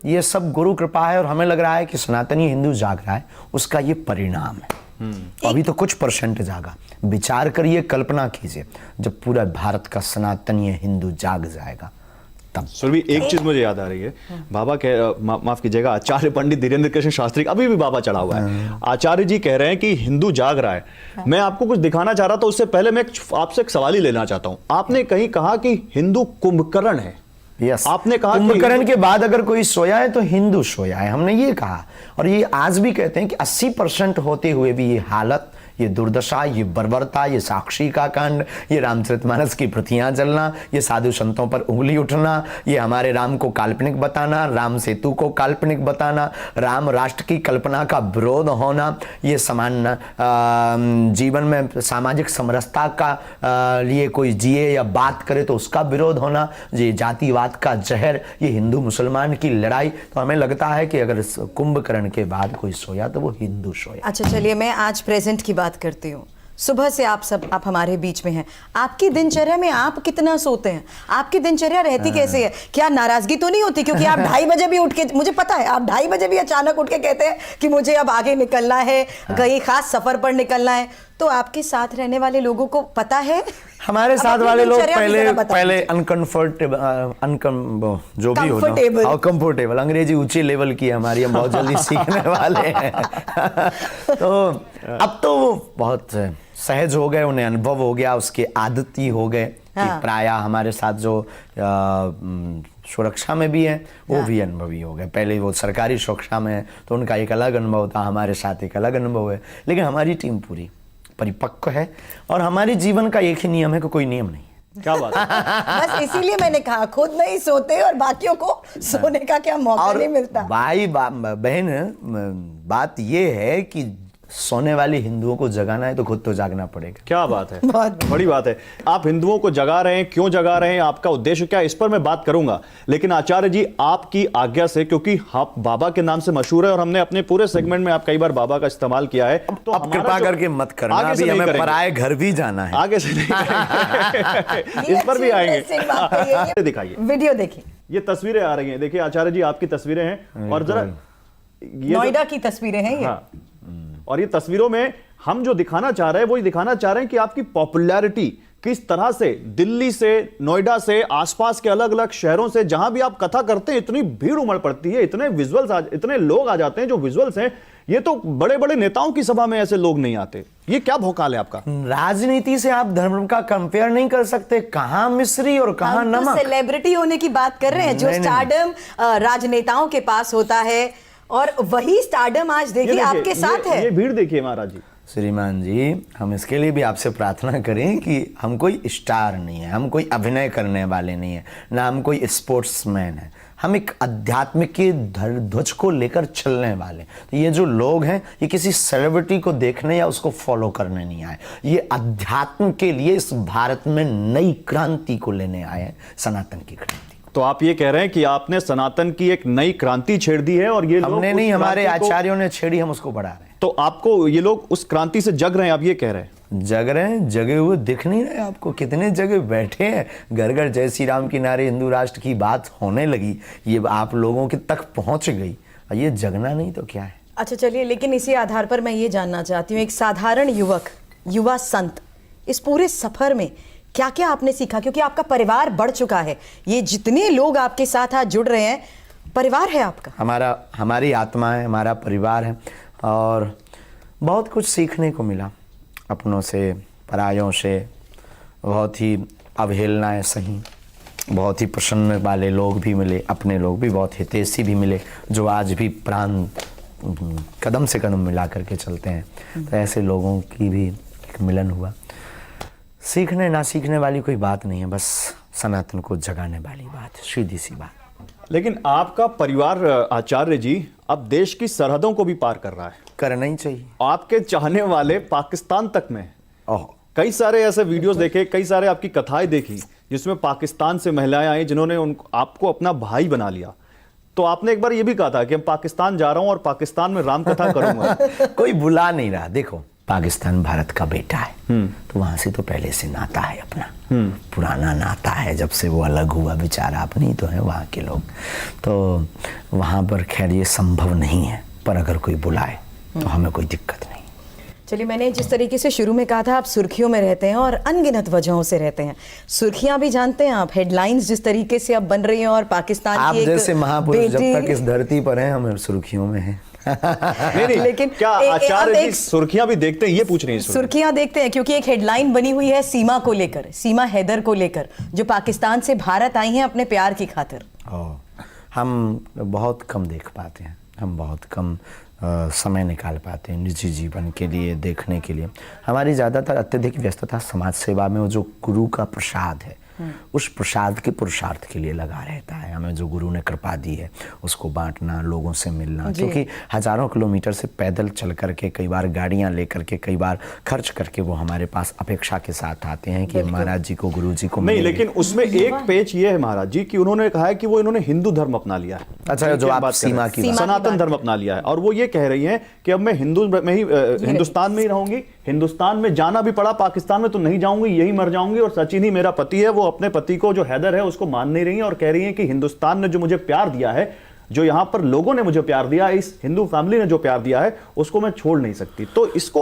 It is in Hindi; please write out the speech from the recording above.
ये सब गुरु कृपा है और हमें लग रहा है कि सनातनी हिंदू जाग रहा है, उसका ये परिणाम है। अभी तो कुछ परसेंट जागा, विचार करिए, कल्पना कीजिए जब पूरा भारत का सनातनी हिंदू जाग जाएगा तब। सुरभि, एक चीज मुझे याद आ रही है, बाबा माफ कीजिएगा, आचार्य पंडित धीरेन्द्र कृष्ण शास्त्री, अभी भी बाबा चढ़ा हुआ है, आचार्य जी कह रहे हैं कि हिंदू जाग रहा है। मैं आपको कुछ दिखाना चाह रहा था, उससे पहले मैं आपसे एक सवाल ही लेना चाहता हूं। आपने कहीं कहा कि हिंदू कुंभकर्ण है। यस, आपने कहा कुंभकर्ण के बाद अगर कोई सोया है तो हिंदू सोया है, हमने ये कहा। और ये आज भी कहते हैं कि 80% होते हुए भी ये हालत, ये दुर्दशा, ये बर्बरता, ये साक्षी का कांड, ये रामचरितमानस की प्रतियां जलना, ये साधु संतों पर उंगली उठना, ये हमारे राम को काल्पनिक बताना, राम सेतु को काल्पनिक बताना, राम राष्ट्र की कल्पना का विरोध होना, ये सामान्य जीवन में सामाजिक समरसता का लिए कोई जिए या बात करे तो उसका विरोध होना, ये जातिवाद का जहर, ये हिंदू मुसलमान की लड़ाई। तो हमें लगता है कि अगर कुंभकर्ण के बाद कोई सोया तो वो हिंदू सोया। अच्छा चलिए, मैं आज प्रेजेंट की बात करती हूँ। सुबह से आप हमारे बीच में हैं। आपकी दिनचर्या में आप कितना सोते हैं? आपकी दिनचर्या रहती कैसे है? क्या नाराजगी तो नहीं होती? क्योंकि आप 2:30 बजे भी उठ के, मुझे पता है, आप 2:30 बजे भी अचानक उठ के कहते हैं कि मुझे अब आगे निकलना है, कहीं खास सफर पर निकलना है। तो आपके साथ रहने वाले लोगों को पता है? हमारे साथ वाले लोग पहले अनकंफर्टेबल, जो भी हो, कंफर्टेबल, अंग्रेजी ऊंचे लेवल की हमारी, हम बहुत जल्दी सीखने वाले हैं। तो अब तो वो बहुत सहज हो गए, उन्हें अनुभव हो गया, उसके आदती हो गए कि प्रायः हमारे साथ जो सुरक्षा में भी है वो भी अनुभवी हो गए। पहले वो सरकारी सुरक्षा में है तो उनका एक अलग अनुभव था, हमारे साथ एक अलग अनुभव है। लेकिन हमारी टीम पूरी परिपक्व है और हमारे जीवन का एक ही नियम है कि कोई नियम नहीं। क्या बात है? बस इसीलिए मैंने कहा, खुद नहीं सोते और बाकियों को सोने का क्या मौका नहीं मिलता। भाई बहन, बात ये है कि सोने वाली हिंदुओं को जगाना है तो खुद तो जागना पड़ेगा। क्या बात है, बड़ी बात है। आप हिंदुओं को जगा रहे हैं, क्यों जगा रहे हैं, आपका उद्देश्य क्या है, इस पर मैं बात करूंगा। लेकिन आचार्य जी, आपकी आज्ञा से, क्योंकि आप बाबा के नाम से मशहूर है और हमने अपने पूरे सेगमेंट में आप कई बार बाबा का इस्तेमाल किया है, तो अब कृपा करके मत करना, अभी हमें पराए घर भी जाना है, आगे से नहीं। इस पर भी आएंगे। दिखाइए, वीडियो देखिए। ये तस्वीरें आ रही हैं, देखिए आचार्य जी, आपकी तस्वीरें हैं और जरा नोएडा की तस्वीरें हैं ये। और ये तस्वीरों में हम जो दिखाना चाह रहे हैं वो ये दिखाना चाह रहे हैं कि आपकी पॉपुलैरिटी किस तरह से दिल्ली से, नोएडा से, आसपास के अलग अलग शहरों से, जहां भी आप कथा करते हैं इतनी भीड़ उमड़ पड़ती है, इतने विजुअल्स, इतने लोग आ जाते हैं। जो विजुअल्स हैं, ये तो बड़े बड़े नेताओं की सभा में ऐसे लोग नहीं आते। ये क्या भौकाल है आपका? राजनीति से आप धर्म का कंपेयर नहीं कर सकते। कहां मिश्री और कहां नमक। सेलिब्रिटी होने की बात कर रहे हैं, जो स्टारडम राजनेताओं के पास होता है, और वही स्टारडम आज देखिए आपके साथ है। ये भीड़ देखिए महाराज जी। श्रीमान जी, हम इसके लिए भी आपसे प्रार्थना करें कि हम कोई स्टार नहीं है, हम कोई अभिनय करने वाले नहीं है, ना हम कोई स्पोर्ट्समैन है। हम एक आध्यात्मिक के ध्वज को लेकर चलने वाले। तो ये जो लोग हैं, ये किसी सेलिब्रिटी को देखने या उसको फॉलो करने नहीं आए, ये अध्यात्म के लिए इस भारत में नई क्रांति को लेने आए हैं, सनातन की क्रांति। तो आप ये कह रहे हैं कि आपने सनातन की एक नई क्रांति छेड़ दी है और ये हमने नहीं, हमारे आचार्यों ने छेड़ी, हम उसको बढ़ा रहे हैं। तो आपको ये लोग उस क्रांति से जग रहे हैं, आप ये कह रहे हैं? जग रहे हैं, जगे हुए दिख नहीं रहे आपको? कितने जगह बैठे हैं, घर घर जय श्री राम की नारे, हिंदू राष्ट्र की बात होने लगी, ये आप लोगों के तक पहुंच गई, ये जगना नहीं तो क्या है? अच्छा चलिए, लेकिन इसी आधार पर मैं ये जानना चाहती हूँ, एक साधारण युवक, युवा संत, इस पूरे सफर में क्या क्या आपने सीखा? क्योंकि आपका परिवार बढ़ चुका है, ये जितने लोग आपके साथ आज जुड़ रहे हैं, परिवार है आपका। हमारी आत्मा है, हमारा परिवार है, और बहुत कुछ सीखने को मिला अपनों से, परायों से। बहुत ही अवहेलनाएं सही, बहुत ही प्रसन्न वाले लोग भी मिले, अपने लोग भी, बहुत हितैषी भी मिले, जो आज भी प्राण कदम से कदम मिला करके चलते हैं। तो ऐसे लोगों की भी एक मिलन हुआ। सीखने ना सीखने वाली कोई बात नहीं है, बस सनातन को जगाने वाली बात, सीधी सी बात। लेकिन आपका परिवार आचार्य जी अब देश की सरहदों को भी पार कर रहा है। करना ही चाहिए। आपके चाहने वाले पाकिस्तान तक में। कई सारे ऐसे वीडियोस देखे, कई सारे आपकी कथाएं देखी जिसमें पाकिस्तान से महिलाएं आई जिन्होंने आपको अपना भाई बना लिया। तो आपने एक बार ये भी कहा था कि मैं पाकिस्तान जा रहा हूं और पाकिस्तान में राम कथा करूंगा। कोई बुला नहीं रहा। देखो, पाकिस्तान भारत का बेटा है, तो वहां से तो पहले से नाता है अपना, पुराना नाता है, जब से वो अलग हुआ बेचारा, अपनी तो है वहाँ के लोग, तो वहाँ पर खैर ये संभव नहीं है, पर अगर कोई बुलाए तो हमें कोई दिक्कत नहीं। चलिए, मैंने जिस तरीके से शुरू में कहा था, आप सुर्खियों में रहते हैं और अनगिनत वजहों से रहते हैं, सुर्खियां भी जानते हैं आप, हेडलाइंस जिस तरीके से अब बन रही हैं, और पाकिस्तान आप की एक जैसे महापुरुष जब बेटी- तक इस धरती पर हैं, हम सुर्खियों में हैं। नहीं, लेकिन क्या अब आचार्य जी एक सुर्खियां भी देखते हैं, ये पूछ रही हैं सुर्खियां देखते हैं, क्योंकि एक हेडलाइन बनी हुई है सीमा को लेकर, सीमा हैदर को लेकर, जो पाकिस्तान से भारत आई हैं अपने प्यार की खातिर। हम बहुत कम देख पाते हैं, हम बहुत कम समय निकाल पाते हैं निजी जीवन के लिए, देखने के लिए। हमारी ज़्यादातर अत्यधिक व्यस्तता समाज सेवा में वो जो गुरु का प्रसाद है, उस प्रसाद के पुरुषार्थ के लिए लगा रहता है। हमें जो गुरु ने कृपा दी है उसको बांटना, लोगों से मिलना, क्योंकि हजारों किलोमीटर से पैदल चल करके, कई बार गाड़ियां लेकर के, कई बार खर्च करके वो हमारे पास अपेक्षा के साथ आते हैं कि महाराज जी को, गुरु जी को नहीं, मिलेंगे। लेकिन उसमें एक पेच ये है महाराज जी कि उन्होंने कहा है कि वो इन्होंने हिंदू धर्म अपना लिया है। अच्छा, जो आप सीमा की बात- सनातन धर्म अपना लिया है, और वो ये कह रही हैं कि अब मैं हिंदू में ही हिंदुस्तान में ही रहूंगी, हिंदुस्तान में जाना भी पड़ा पाकिस्तान में तो नहीं जाऊंगी, यही मर जाऊंगी। और सचिन ही मेरा पति है, वो अपने पति को जो हैदर है उसको मान नहीं रही है, और कह रही है कि हिंदुस्तान ने जो मुझे प्यार दिया है, जो यहां पर लोगों ने मुझे प्यार दिया, इस हिंदू फैमिली ने जो प्यार दिया है, उसको मैं छोड़ नहीं सकती। तो इसको